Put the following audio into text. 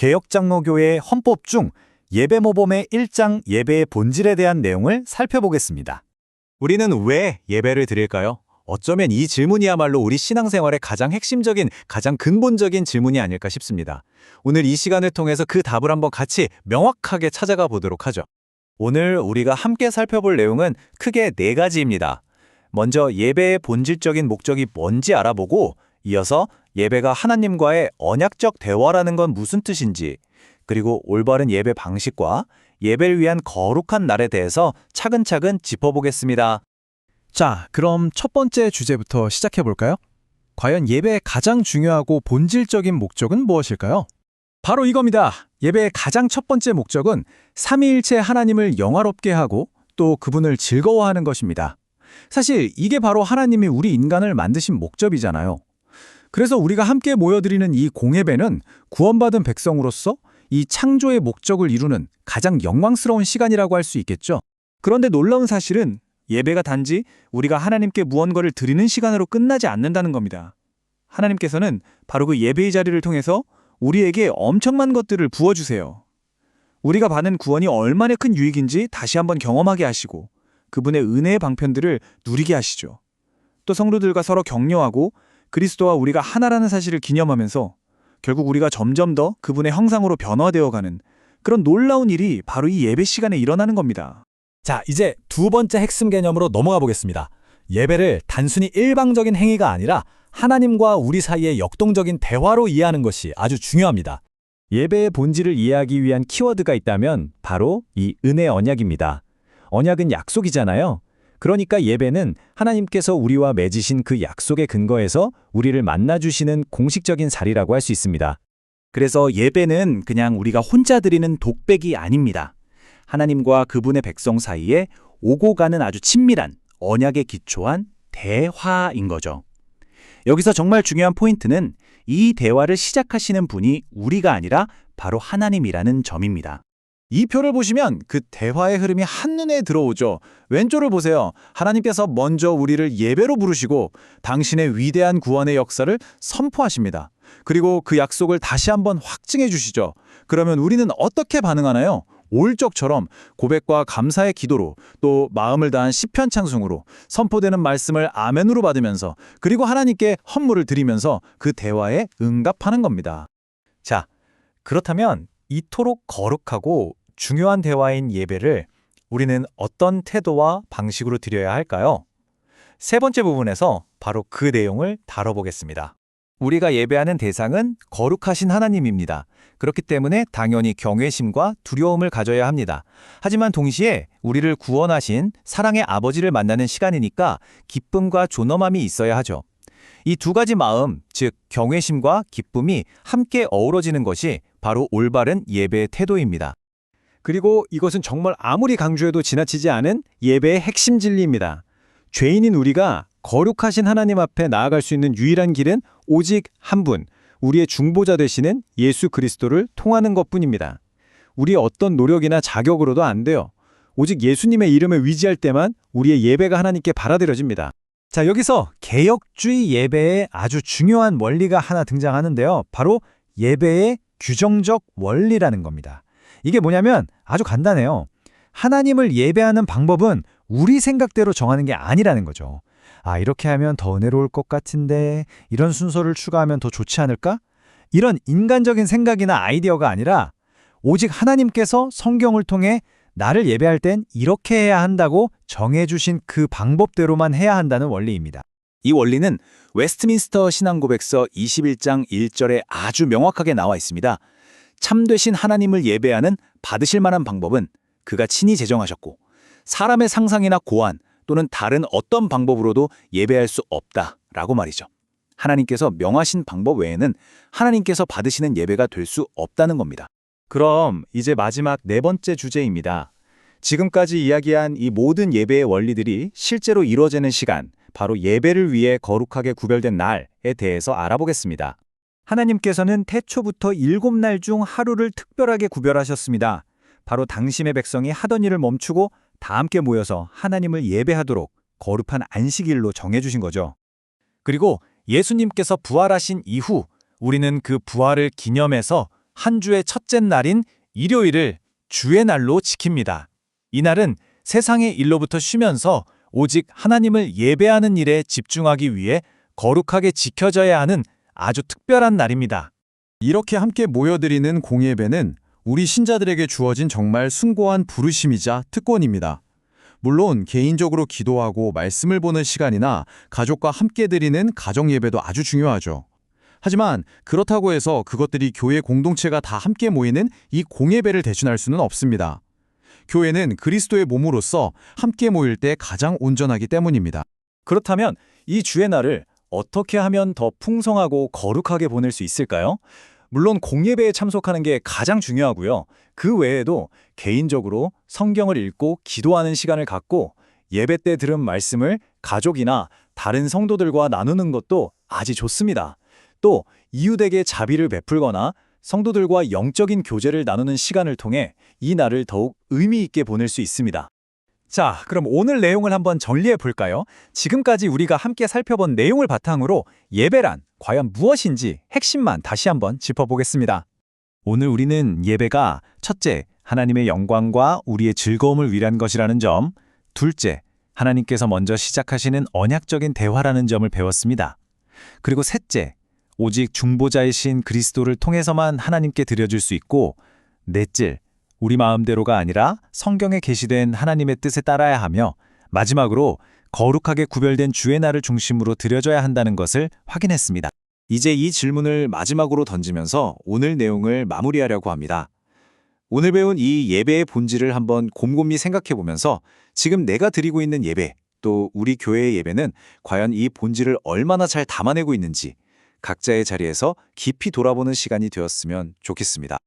개혁장로교회 헌법 중 예배모범의 1장 예배의 본질에 대한 내용을 살펴보겠습니다. 우리는 왜 예배를 드릴까요? 어쩌면 이 질문이야말로 우리 신앙생활의 가장 핵심적인, 가장 근본적인 질문이 아닐까 싶습니다. 오늘 이 시간을 통해서 그 답을 한번 같이 명확하게 찾아가 보도록 하죠. 오늘 우리가 함께 살펴볼 내용은 크게 4가지입니다. 먼저 예배의 본질적인 목적이 뭔지 알아보고, 이어서 예배가 하나님과의 언약적 대화라는 건 무슨 뜻인지, 그리고 올바른 예배 방식과 예배를 위한 거룩한 날에 대해서 차근차근 짚어보겠습니다. 자, 그럼 첫 번째 주제부터 시작해 볼까요? 과연 예배의 가장 중요하고 본질적인 목적은 무엇일까요? 바로 이겁니다. 예배의 가장 첫 번째 목적은 삼위일체 하나님을 영화롭게 하고 또 그분을 즐거워하는 것입니다. 사실 이게 바로 하나님이 우리 인간을 만드신 목적이잖아요. 그래서 우리가 함께 모여드리는 이 공예배는 구원받은 백성으로서 이 창조의 목적을 이루는 가장 영광스러운 시간이라고 할 수 있겠죠. 그런데 놀라운 사실은 예배가 단지 우리가 하나님께 무언가를 드리는 시간으로 끝나지 않는다는 겁니다. 하나님께서는 바로 그 예배의 자리를 통해서 우리에게 엄청난 것들을 부어주세요. 우리가 받은 구원이 얼마나 큰 유익인지 다시 한번 경험하게 하시고 그분의 은혜의 방편들을 누리게 하시죠. 또 성도들과 서로 격려하고 그리스도와 우리가 하나라는 사실을 기념하면서 결국 우리가 점점 더 그분의 형상으로 변화되어가는 그런 놀라운 일이 바로 이 예배 시간에 일어나는 겁니다. 자, 이제 두 번째 핵심 개념으로 넘어가 보겠습니다. 예배를 단순히 일방적인 행위가 아니라 하나님과 우리 사이의 역동적인 대화로 이해하는 것이 아주 중요합니다. 예배의 본질을 이해하기 위한 키워드가 있다면 바로 이 은혜 언약입니다. 언약은 약속이잖아요. 그러니까 예배는 하나님께서 우리와 맺으신 그 약속의 근거에서 우리를 만나주시는 공식적인 자리라고 할 수 있습니다. 그래서 예배는 그냥 우리가 혼자 드리는 독백이 아닙니다. 하나님과 그분의 백성 사이에 오고 가는 아주 친밀한 언약에 기초한 대화인 거죠. 여기서 정말 중요한 포인트는 이 대화를 시작하시는 분이 우리가 아니라 바로 하나님이라는 점입니다. 이 표를 보시면 그 대화의 흐름이 한눈에 들어오죠. 왼쪽을 보세요. 하나님께서 먼저 우리를 예배로 부르시고 당신의 위대한 구원의 역사를 선포하십니다. 그리고 그 약속을 다시 한번 확증해 주시죠. 그러면 우리는 어떻게 반응하나요? 올적처럼 고백과 감사의 기도로 또 마음을 다한 시편 찬송으로 선포되는 말씀을 아멘으로 받으면서 그리고 하나님께 헌물을 드리면서 그 대화에 응답하는 겁니다. 자, 그렇다면 이토록 거룩하고 중요한 대화인 예배를 우리는 어떤 태도와 방식으로 드려야 할까요? 세 번째 부분에서 바로 그 내용을 다뤄보겠습니다. 우리가 예배하는 대상은 거룩하신 하나님입니다. 그렇기 때문에 당연히 경외심과 두려움을 가져야 합니다. 하지만 동시에 우리를 구원하신 사랑의 아버지를 만나는 시간이니까 기쁨과 존엄함이 있어야 하죠. 이 두 가지 마음, 즉 경외심과 기쁨이 함께 어우러지는 것이 바로 올바른 예배의 태도입니다. 그리고 이것은 정말 아무리 강조해도 지나치지 않은 예배의 핵심 진리입니다. 죄인인 우리가 거룩하신 하나님 앞에 나아갈 수 있는 유일한 길은 오직 한 분, 우리의 중보자 되시는 예수 그리스도를 통하는 것뿐입니다. 우리의 어떤 노력이나 자격으로도 안 돼요. 오직 예수님의 이름을 위지할 때만 우리의 예배가 하나님께 받아들여집니다. 자, 여기서 개혁주의 예배에 아주 중요한 원리가 하나 등장하는데요. 바로 예배의 규정적 원리라는 겁니다. 이게 뭐냐면 아주 간단해요. 하나님을 예배하는 방법은 우리 생각대로 정하는 게 아니라는 거죠. 아, 이렇게 하면 더 은혜로울 것 같은데 이런 순서를 추가하면 더 좋지 않을까? 이런 인간적인 생각이나 아이디어가 아니라 오직 하나님께서 성경을 통해 나를 예배할 땐 이렇게 해야 한다고 정해주신 그 방법대로만 해야 한다는 원리입니다. 이 원리는 웨스트민스터 신앙고백서 21장 1절에 아주 명확하게 나와 있습니다. 참되신 하나님을 예배하는 받으실 만한 방법은 그가 친히 제정하셨고 사람의 상상이나 고안 또는 다른 어떤 방법으로도 예배할 수 없다라고 말이죠. 하나님께서 명하신 방법 외에는 하나님께서 받으시는 예배가 될 수 없다는 겁니다. 그럼 이제 마지막 4번째 주제입니다. 지금까지 이야기한 이 모든 예배의 원리들이 실제로 이루어지는 시간, 바로 예배를 위해 거룩하게 구별된 날에 대해서 알아보겠습니다. 하나님께서는 태초부터 7날 중 하루를 특별하게 구별하셨습니다. 바로 당신의 백성이 하던 일을 멈추고 다 함께 모여서 하나님을 예배하도록 거룩한 안식일로 정해주신 거죠. 그리고 예수님께서 부활하신 이후 우리는 그 부활을 기념해서 한 주의 첫째 날인 일요일을 주의 날로 지킵니다. 이날은 세상의 일로부터 쉬면서 오직 하나님을 예배하는 일에 집중하기 위해 거룩하게 지켜져야 하는 아주 특별한 날입니다. 이렇게 함께 모여드리는 공예배는 우리 신자들에게 주어진 정말 숭고한 부르심이자 특권입니다. 물론 개인적으로 기도하고 말씀을 보는 시간이나 가족과 함께 드리는 가정 예배도 아주 중요하죠. 하지만 그렇다고 해서 그것들이 교회 공동체가 다 함께 모이는 이 공예배를 대신할 수는 없습니다. 교회는 그리스도의 몸으로서 함께 모일 때 가장 온전하기 때문입니다. 그렇다면 이 주의 날을 어떻게 하면 더 풍성하고 거룩하게 보낼 수 있을까요? 물론 공예배에 참석하는 게 가장 중요하고요. 그 외에도 개인적으로 성경을 읽고 기도하는 시간을 갖고 예배 때 들은 말씀을 가족이나 다른 성도들과 나누는 것도 아주 좋습니다. 또 이웃에게 자비를 베풀거나 성도들과 영적인 교제를 나누는 시간을 통해 이 날을 더욱 의미 있게 보낼 수 있습니다. 자, 그럼 오늘 내용을 한번 정리해 볼까요? 지금까지 우리가 함께 살펴본 내용을 바탕으로 예배란 과연 무엇인지 핵심만 다시 한번 짚어보겠습니다. 오늘 우리는 예배가 첫째, 하나님의 영광과 우리의 즐거움을 위한 것이라는 점, 둘째, 하나님께서 먼저 시작하시는 언약적인 대화라는 점을 배웠습니다. 그리고 셋째, 오직 중보자이신 그리스도를 통해서만 하나님께 드려질 수 있고, 넷째, 우리 마음대로가 아니라 성경에 계시된 하나님의 뜻에 따라야 하며, 마지막으로 거룩하게 구별된 주의 날을 중심으로 드려져야 한다는 것을 확인했습니다. 이제 이 질문을 마지막으로 던지면서 오늘 내용을 마무리하려고 합니다. 오늘 배운 이 예배의 본질을 한번 곰곰이 생각해 보면서 지금 내가 드리고 있는 예배, 또 우리 교회의 예배는 과연 이 본질을 얼마나 잘 담아내고 있는지 각자의 자리에서 깊이 돌아보는 시간이 되었으면 좋겠습니다.